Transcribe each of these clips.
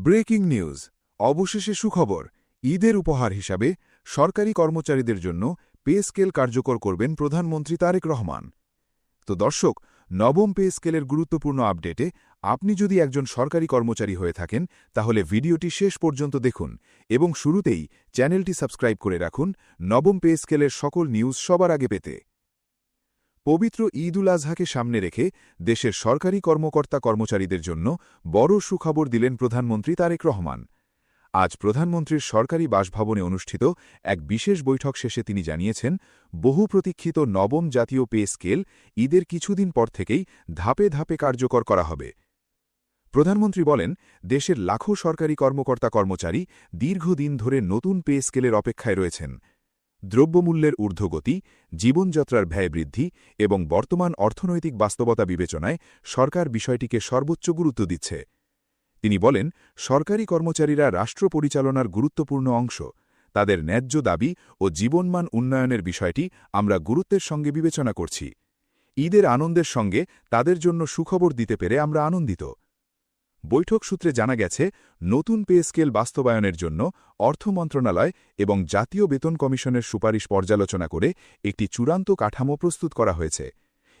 Breaking news, অবশেষে সুখবর। ঈদের উপহার হিসাবে সরকারি কর্মচারীদের জন্য পে স্কেল কার্যকর করবেন প্রধানমন্ত্রী তারেক রহমান। তো দর্শক, নবম পে স্কেলের গুরুত্বপূর্ণ আপডেটে আপনি যদি একজন সরকারি কর্মচারী হয়ে থাকেন তাহলে ভিডিওটি শেষ পর্যন্ত দেখুন এবং শুরুতেই চ্যানেলটি সাবস্ক্রাইব করে রাখুন নবম পে স্কেলের সকল নিউজ সবার আগে পেতে। পবিত্র ঈদ উল আজহাকে সামনে রেখে দেশের সরকারি কর্মকর্তা কর্মচারীদের জন্য বড় সুখবর দিলেন প্রধানমন্ত্রী তারেক রহমান। আজ প্রধানমন্ত্রীর সরকারি বাসভবনে অনুষ্ঠিত এক বিশেষ বৈঠক শেষে তিনি জানিয়েছেন, বহু প্রতীক্ষিত নবম জাতীয় পে স্কেল ঈদের কিছুদিন পর থেকেই ধাপে ধাপে কার্যকর করা হবে। প্রধানমন্ত্রী বলেন, দেশের লাখো সরকারি কর্মকর্তা কর্মচারী দীর্ঘদিন ধরে নতুন পে স্কেলের অপেক্ষায় রয়েছেন। দ্রব্যমূল্যের ঊর্ধ্বগতি, জীবনযাত্রার ব্যয় বৃদ্ধি এবং বর্তমান অর্থনৈতিক বাস্তবতা বিবেচনায় সরকার বিষয়টিকে সর্বোচ্চ গুরুত্ব দিচ্ছে। তিনি বলেন, সরকারি কর্মচারীরা রাষ্ট্র পরিচালনার গুরুত্বপূর্ণ অংশ। তাদের ন্যায্য দাবি ও জীবনমান উন্নয়নের বিষয়টি আমরা গুরুত্বের সঙ্গে বিবেচনা করছি। ঈদের আনন্দের সঙ্গে তাদের জন্য সুখবর দিতে পেরে আমরা আনন্দিত। বৈঠক সূত্রে জানা গেছে, নতুন পে স্কেল বাস্তবায়নের জন্য অর্থ মন্ত্রণালয় এবং জাতীয় বেতন কমিশনের সুপারিশ পর্যালোচনা করে একটি চূড়ান্ত কাঠামো প্রস্তুত করা হয়েছে।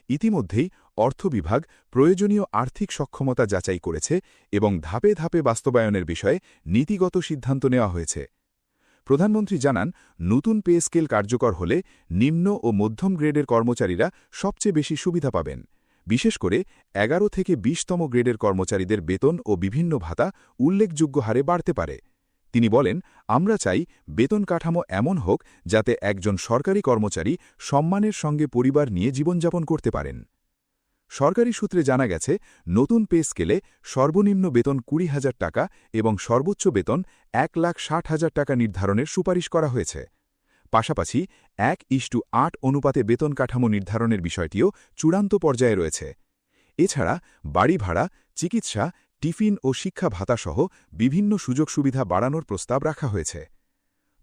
ইতিমধ্যেই অর্থ বিভাগ প্রয়োজনীয় আর্থিক সক্ষমতা যাচাই করেছে এবং ধাপে ধাপে বাস্তবায়নের বিষয়ে নীতিগত সিদ্ধান্ত নেওয়া হয়েছে। প্রধানমন্ত্রী জানান, নতুন পে স্কেল কার্যকর হলে নিম্ন ও মধ্যম গ্রেডের কর্মচারীরা সবচেয়ে বেশি সুবিধা পাবেন। বিশেষ করে ১১ থেকে ২০তম গ্রেডের কর্মচারীদের বেতন ও বিভিন্ন ভাতা উল্লেখযোগ্য হারে বাড়তে পারে। তিনি বলেন, আমরা চাই বেতন কাঠামো এমন হোক যাতে একজন সরকারি কর্মচারী সম্মানের সঙ্গে পরিবার নিয়ে জীবনযাপন করতে পারেন। সরকারি সূত্রে জানা গেছে, নতুন পে স্কেলে সর্বনিম্ন বেতন ২০,০০০ টাকা এবং সর্বোচ্চ বেতন ১,৬০,০০০ টাকা নির্ধারণের সুপারিশ করা হয়েছে। পাশাপাশি ১:৮ অনুপাতে বেতন কাঠামো নির্ধারণের বিষয়টিও চূড়ান্ত পর্যায়ে রয়েছে। এছাড়া বাড়ি ভাড়া, চিকিৎসা, টিফিন ও শিক্ষা ভাতাসহ বিভিন্ন সুযোগ সুবিধা বাড়ানোর প্রস্তাব রাখা হয়েছে।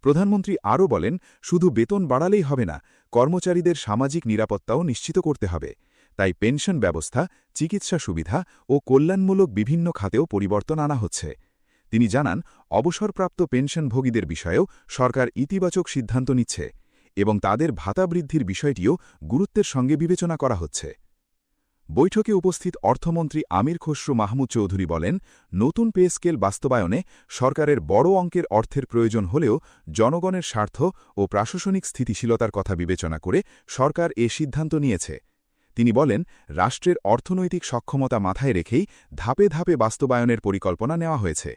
প্রধানমন্ত্রী আরও বলেন, শুধু বেতন বাড়ালেই হবে না, কর্মচারীদের সামাজিক নিরাপত্তাও নিশ্চিত করতে হবে। তাই পেনশন ব্যবস্থা, চিকিৎসা সুবিধা ও কল্যাণমূলক বিভিন্ন খাতেও পরিবর্তন আনা হচ্ছে। তিনি জানান, অবসরপ্রাপ্ত পেনশনভোগীদের বিষয়েও সরকার ইতিবাচক সিদ্ধান্ত নিচ্ছে এবং তাদের ভাতা বৃদ্ধির বিষয়টিও গুরুত্বের সঙ্গে বিবেচনা করা হচ্ছে। বৈঠকে উপস্থিত অর্থমন্ত্রী আমির খসরু মাহমুদ চৌধুরী বলেন, নতুন পে স্কেল বাস্তবায়নে সরকারের বড় অঙ্কের অর্থের প্রয়োজন হলেও জনগণের স্বার্থ ও প্রশাসনিক স্থিতিশীলতার কথা বিবেচনা করে সরকার এ সিদ্ধান্ত নিয়েছে। তিনি বলেন, রাষ্ট্রের অর্থনৈতিক সক্ষমতা মাথায় রেখেই ধাপে ধাপে বাস্তবায়নের পরিকল্পনা নেওয়া হয়েছে।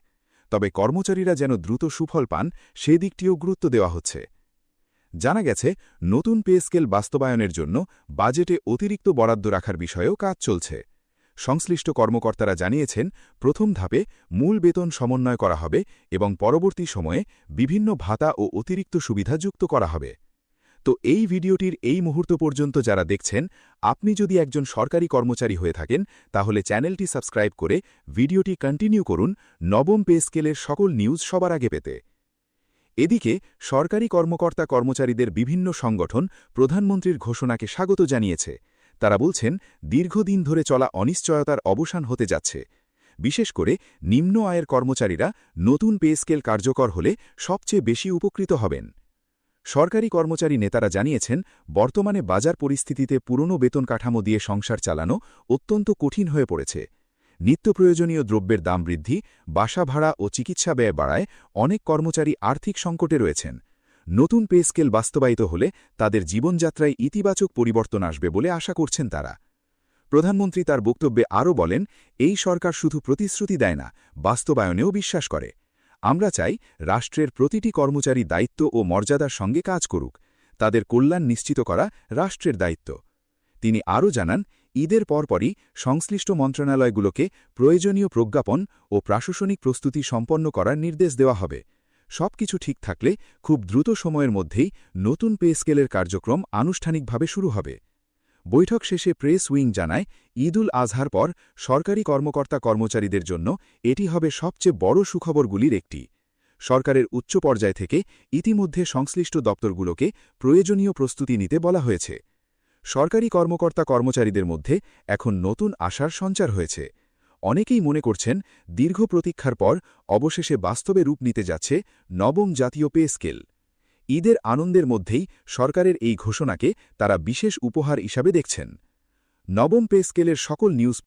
তবে কর্মচারীরা যেন দ্রুত সুফল পান সে দিকটিও গুরুত্ব দেওয়া হচ্ছে। জানা গেছে, নতুন পে স্কেল বাস্তবায়নের জন্য বাজেটে অতিরিক্ত বরাদ্দ রাখার বিষয়েও কাজ চলছে। সংশ্লিষ্ট কর্মকর্তারা জানিয়েছেন, প্রথম ধাপে মূল বেতন সমন্বয় করা হবে এবং পরবর্তী সময়ে বিভিন্ন ভাতা ও অতিরিক্ত সুবিধা যুক্ত করা হবে। তো এই ভিডিওটির এই মুহূর্ত পর্যন্ত যারা দেখছেন, আপনি যদি একজন সরকারি কর্মচারী হয়ে থাকেন তাহলে চ্যানেলটি সাবস্ক্রাইব করে ভিডিওটি কন্টিনিউ করুন নবম পে স্কেলের সকল নিউজ সবার আগে পেতে। এদিকে সরকারি কর্মকর্তা কর্মচারীদের বিভিন্ন সংগঠন প্রধানমন্ত্রীর ঘোষণাকে স্বাগত জানিয়েছে। তারা বলছেন, দীর্ঘদিন ধরে চলা অনিশ্চয়তার অবসান হতে যাচ্ছে। বিশেষ করে নিম্ন আয়ের কর্মচারীরা নতুন পে স্কেল কার্যকর হলে সবচেয়ে বেশি উপকৃত হবেন। সরকারি কর্মচারী নেতারা জানিয়েছেন, বর্তমানে বাজার পরিস্থিতিতে পুরনো বেতন কাঠামো দিয়ে সংসার চালানো অত্যন্ত কঠিন হয়ে পড়েছে। নিত্যপ্রয়োজনীয় দ্রব্যের দাম বৃদ্ধি, বাসা ভাড়া ও চিকিৎসা ব্যয় বাড়ায় অনেক কর্মচারী আর্থিক সংকটে রয়েছেন। নতুন পে স্কেল বাস্তবায়িত হলে তাদের জীবনযাত্রায় ইতিবাচক পরিবর্তন আসবে বলে আশা করছেন তারা। প্রধানমন্ত্রী তার বক্তব্যে আরও বলেন, এই সরকার শুধু প্রতিশ্রুতি দেয় না, বাস্তবায়নেও বিশ্বাস করে। আমরা চাই রাষ্ট্রের প্রতিটি কর্মচারী দায়িত্ব ও মর্যাদার সঙ্গে কাজ করুক। তাদের কল্যাণ নিশ্চিত করা রাষ্ট্রের দায়িত্ব। তিনি আরও জানান, ঈদের পরপরই সংশ্লিষ্ট মন্ত্রণালয়গুলোকে প্রয়োজনীয় প্রজ্ঞাপন ও প্রশাসনিক প্রস্তুতি সম্পন্ন করার নির্দেশ দেওয়া হবে। সবকিছু ঠিক থাকলে খুব দ্রুত সময়ের মধ্যেই নতুন পে স্কেলের কার্যক্রম আনুষ্ঠানিকভাবে শুরু হবে। বৈঠক শেষে প্রেস উইং জানায়, ঈদ উল আজহার পর সরকারি কর্মকর্তা কর্মচারীদের জন্য এটি হবে সবচেয়ে বড় সুখবরগুলির একটি। সরকারের উচ্চ পর্যায় থেকে ইতিমধ্যে সংশ্লিষ্ট দপ্তরগুলোকে প্রয়োজনীয় প্রস্তুতি নিতে বলা হয়েছে। সরকারি কর্মকর্তা কর্মচারীদের মধ্যে এখন নতুন আশার সঞ্চার হয়েছে। অনেকেই মনে করছেন দীর্ঘ প্রতীক্ষার পর অবশেষে বাস্তবে রূপ নিতে যাচ্ছে নবম জাতীয় পে স্কেল। ঈদের আনন্দের মধ্যেই সরকারের এই ঘোষণাকে তারা বিশেষ উপহার হিসাবে দেখছেন। নবম পে স্কেলের সকল নিউজ